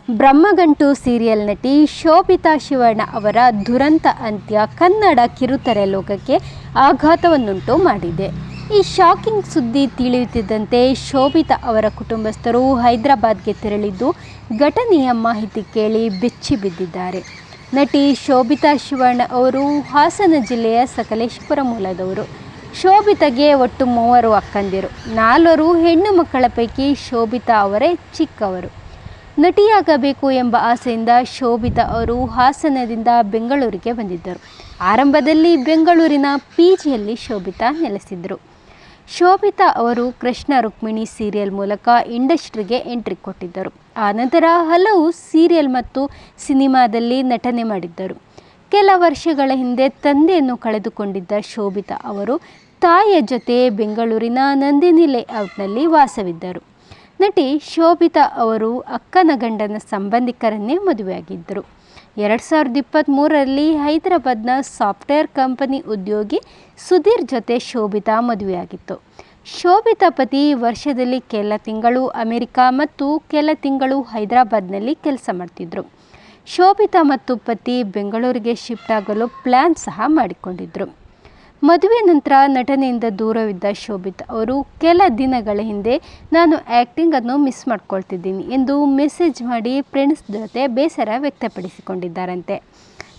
Brahmagantu serial ನಟಿ ಶೋಭಿತಾ ಶಿವಣ್ಣ ಅವರ ದುರಂತ ಅಂತ್ಯ ಕನ್ನಡ ಕಿರುತೆರೆ ಲೋಕಕ್ಕೆ ಆಘಾತವನ್ನುಂಟು ಮಾಡಿದೆ. ಈ ಶಾಕಿಂಗ್ ಸುದ್ದಿ ತಿಳಿಯುತ್ತಿದ್ದಂತೆ ಶೋಭಿತಾ ಅವರ ಕುಟುಂಬಸ್ಥರು ಹೈದರಾಬಾದ್ಗೆ ತೆರಳಿದ್ದು ಘಟನೆಯ ಮಾಹಿತಿ ಕೇಳಿ ಬೆಚ್ಚಿ ಬಿದ್ದಿದ್ದಾರೆ. ನಟಿ ಶೋಭಿತಾ ಶಿವಣ್ಣ ಅವರು ಹಾಸನ ಜಿಲ್ಲೆಯ ಸಕಲೇಶಪುರ ಮೂಲದವರು. ಶೋಭಿತಾಗೆ ಒಟ್ಟು 3 ಅಕ್ಕಂದಿರು. 4 ಹೆಣ್ಣು ಮಕ್ಕಳ ಪೈಕಿ ಶೋಭಿತಾ ಅವರೇ ಚಿಕ್ಕವರು. ನಟಿಯಾಗಬೇಕು ಎಂಬ ಆಸೆಯಿಂದ ಶೋಭಿತಾ ಅವರು ಹಾಸನದಿಂದ ಬೆಂಗಳೂರಿಗೆ ಬಂದಿದ್ದರು. ಆರಂಭದಲ್ಲಿ ಬೆಂಗಳೂರಿನ ಪಿಜಿಯಲ್ಲಿ ಶೋಭಿತಾ ನೆಲೆಸಿದ್ದರು. ಶೋಭಿತಾ ಅವರು ಕೃಷ್ಣ ರುಕ್ಮಿಣಿ ಸೀರಿಯಲ್ ಮೂಲಕ ಇಂಡಸ್ಟ್ರಿಗೆ ಎಂಟ್ರಿ ಕೊಟ್ಟಿದ್ದರು. ಆನಂತರ ಹಲವು ಸೀರಿಯಲ್ ಮತ್ತು ಸಿನಿಮಾದಲ್ಲಿ ನಟನೆ ಮಾಡಿದ್ದರು. ಕೆಲ ವರ್ಷಗಳ ಹಿಂದೆ ತಂದೆಯನ್ನು ಕಳೆದುಕೊಂಡಿದ್ದ ಶೋಭಿತಾ ಅವರು ತಾಯಿಯ ಜೊತೆ ಬೆಂಗಳೂರಿನ ನಂದಿನಿ ಲೇಔಟ್ನಲ್ಲಿ ವಾಸವಿದ್ದರು. ನಟಿ ಶೋಭಿತಾ ಅವರು ಅಕ್ಕನ ಗಂಡನ ಸಂಬಂಧಿಕರನ್ನೇ ಮದುವೆಯಾಗಿದ್ದರು. 2023ರಲ್ಲಿ ಹೈದರಾಬಾದ್ನ ಸಾಫ್ಟ್ವೇರ್ ಕಂಪನಿ ಉದ್ಯೋಗಿ ಸುಧೀರ್ ಜೊತೆ ಶೋಭಿತಾ ಮದುವೆಯಾಗಿತ್ತು. ಶೋಭಿತಾ ಪತಿ ವರ್ಷದಲ್ಲಿ ಕೆಲ ತಿಂಗಳು ಅಮೆರಿಕ ಮತ್ತು ಕೆಲ ತಿಂಗಳು ಹೈದರಾಬಾದ್ನಲ್ಲಿ ಕೆಲಸ ಮಾಡ್ತಿದ್ರು. ಶೋಭಿತಾ ಮತ್ತು ಪತಿ ಬೆಂಗಳೂರಿಗೆ ಶಿಫ್ಟ್ ಆಗಲು ಪ್ಲ್ಯಾನ್ ಸಹ ಮಾಡಿಕೊಂಡಿದ್ದರು. ಮದುವೆ ನಂತರ ನಟನೆಯಿಂದ ದೂರವಿದ್ದ ಶೋಭಿತಾ ಅವರು ಕೆಲ ದಿನಗಳ ಹಿಂದೆ ನಾನು ಆ್ಯಕ್ಟಿಂಗನ್ನು ಮಿಸ್ ಮಾಡ್ಕೊಳ್ತಿದ್ದೀನಿ ಎಂದು ಮೆಸೇಜ್ ಮಾಡಿ ಫ್ರೆಂಡ್ಸ್ ಜೊತೆ ಬೇಸರ ವ್ಯಕ್ತಪಡಿಸಿಕೊಂಡಿದ್ದಾರಂತೆ.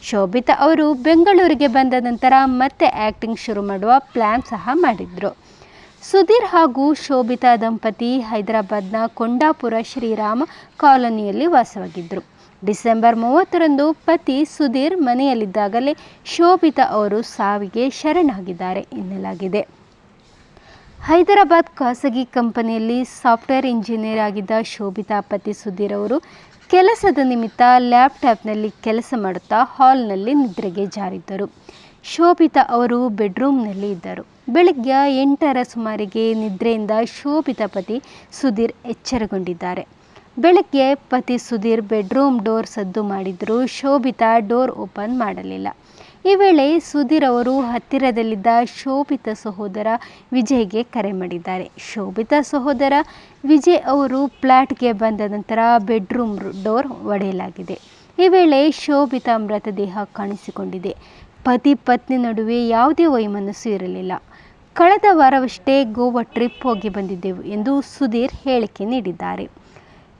ಶೋಭಿತಾ ಅವರು ಬೆಂಗಳೂರಿಗೆ ಬಂದ ನಂತರ ಮತ್ತೆ ಆ್ಯಕ್ಟಿಂಗ್ ಶುರು ಮಾಡುವ ಪ್ಲ್ಯಾನ್ ಸಹ ಮಾಡಿದರು. ಸುಧೀರ್ ಹಾಗೂ ಶೋಭಿತಾ ದಂಪತಿ ಹೈದರಾಬಾದ್ನ ಕೊಂಡಾಪುರ ಶ್ರೀರಾಮ ಕಾಲೋನಿಯಲ್ಲಿ ವಾಸವಾಗಿದ್ದರು. ಡಿಸೆಂಬರ್ 30ರಂದು ಪತಿ ಸುಧೀರ್ ಮನೆಯಲ್ಲಿದ್ದಾಗಲೇ ಶೋಭಿತಾ ಅವರು ಸಾವಿಗೆ ಶರಣಾಗಿದ್ದಾರೆ ಎನ್ನಲಾಗಿದೆ. ಹೈದರಾಬಾದ್ ಖಾಸಗಿ ಕಂಪನಿಯಲ್ಲಿ ಸಾಫ್ಟ್ವೇರ್ ಇಂಜಿನಿಯರ್ ಆಗಿದ್ದ ಶೋಭಿತಾ ಪತಿ ಸುಧೀರ್ ಅವರು ಕೆಲಸದ ನಿಮಿತ್ತ ಲ್ಯಾಪ್ಟಾಪ್ನಲ್ಲಿ ಕೆಲಸ ಮಾಡುತ್ತಾ ಹಾಲ್ನಲ್ಲಿ ನಿದ್ರೆಗೆ ಜಾರಿದ್ದರು. ಶೋಭಿತಾ ಅವರು ಬೆಡ್ರೂಮ್ನಲ್ಲಿ ಇದ್ದರು. ಬೆಳಗ್ಗೆ 8ರ ಸುಮಾರಿಗೆ ನಿದ್ರೆಯಿಂದ ಶೋಭಿತಾ ಪತಿ ಸುಧೀರ್ ಎಚ್ಚರಗೊಂಡಿದ್ದಾರೆ. ಬೆಳಗ್ಗೆ ಪತಿ ಸುಧೀರ್ ಬೆಡ್ರೂಮ್ ಡೋರ್ ಸದ್ದು ಮಾಡಿದರೂ ಶೋಭಿತಾ ಡೋರ್ ಓಪನ್ ಮಾಡಲಿಲ್ಲ. ಈ ವೇಳೆ ಸುಧೀರ್ ಅವರು ಹತ್ತಿರದಲ್ಲಿದ್ದ ಶೋಭಿತಾ ಸಹೋದರ ವಿಜಯ್ಗೆ ಕರೆ ಮಾಡಿದ್ದಾರೆ. ಶೋಭಿತಾ ಸಹೋದರ ವಿಜಯ್ ಅವರು ಫ್ಲ್ಯಾಟ್ಗೆ ಬಂದ ನಂತರ ಬೆಡ್ರೂಮ್ ಡೋರ್ ಒಡೆಯಲಾಗಿದೆ. ಈ ವೇಳೆ ಶೋಭಿತಾ ಮೃತದೇಹ ಕಾಣಿಸಿಕೊಂಡಿದೆ. ಪತಿ ಪತ್ನಿ ನಡುವೆ ಯಾವುದೇ ವೈಮನಸ್ಸು ಇರಲಿಲ್ಲ. ಕಳೆದ ವಾರವಷ್ಟೇ ಗೋವಾ ಟ್ರಿಪ್ ಹೋಗಿ ಬಂದಿದ್ದೆವು ಎಂದು ಸುಧೀರ್ ಹೇಳಿಕೆ ನೀಡಿದ್ದಾರೆ.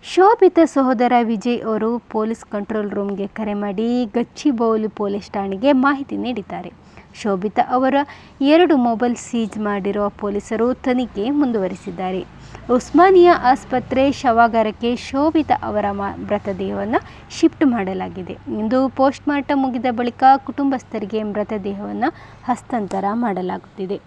ಶೋಭಿತಾ ಸಹೋದರ ವಿಜಯ್ ಅವರು ಪೊಲೀಸ್ ಕಂಟ್ರೋಲ್ ರೂಮ್ಗೆ ಕರೆ ಮಾಡಿ ಗಚ್ಚಿಬೌಲಿ ಪೊಲೀಸ್ ಠಾಣೆಗೆ ಮಾಹಿತಿ ನೀಡಿದ್ದಾರೆ. ಶೋಭಿತಾ ಅವರ 2 ಮೊಬೈಲ್ ಸೀಜ್ ಮಾಡಿರುವ ಪೊಲೀಸರು ತನಿಖೆ ಮುಂದುವರಿಸಿದ್ದಾರೆ. ಉಸ್ಮಾನಿಯಾ ಆಸ್ಪತ್ರೆ ಶವಾಗಾರಕ್ಕೆ ಶೋಭಿತಾ ಅವರ ಮೃತದೇಹವನ್ನು ಶಿಫ್ಟ್ ಮಾಡಲಾಗಿದೆ. ಇಂದು ಪೋಸ್ಟ್ಮಾರ್ಟಮ್ ಮುಗಿದ ಬಳಿಕ ಕುಟುಂಬಸ್ಥರಿಗೆ ಮೃತದೇಹವನ್ನು ಹಸ್ತಾಂತರ ಮಾಡಲಾಗುತ್ತಿದೆ.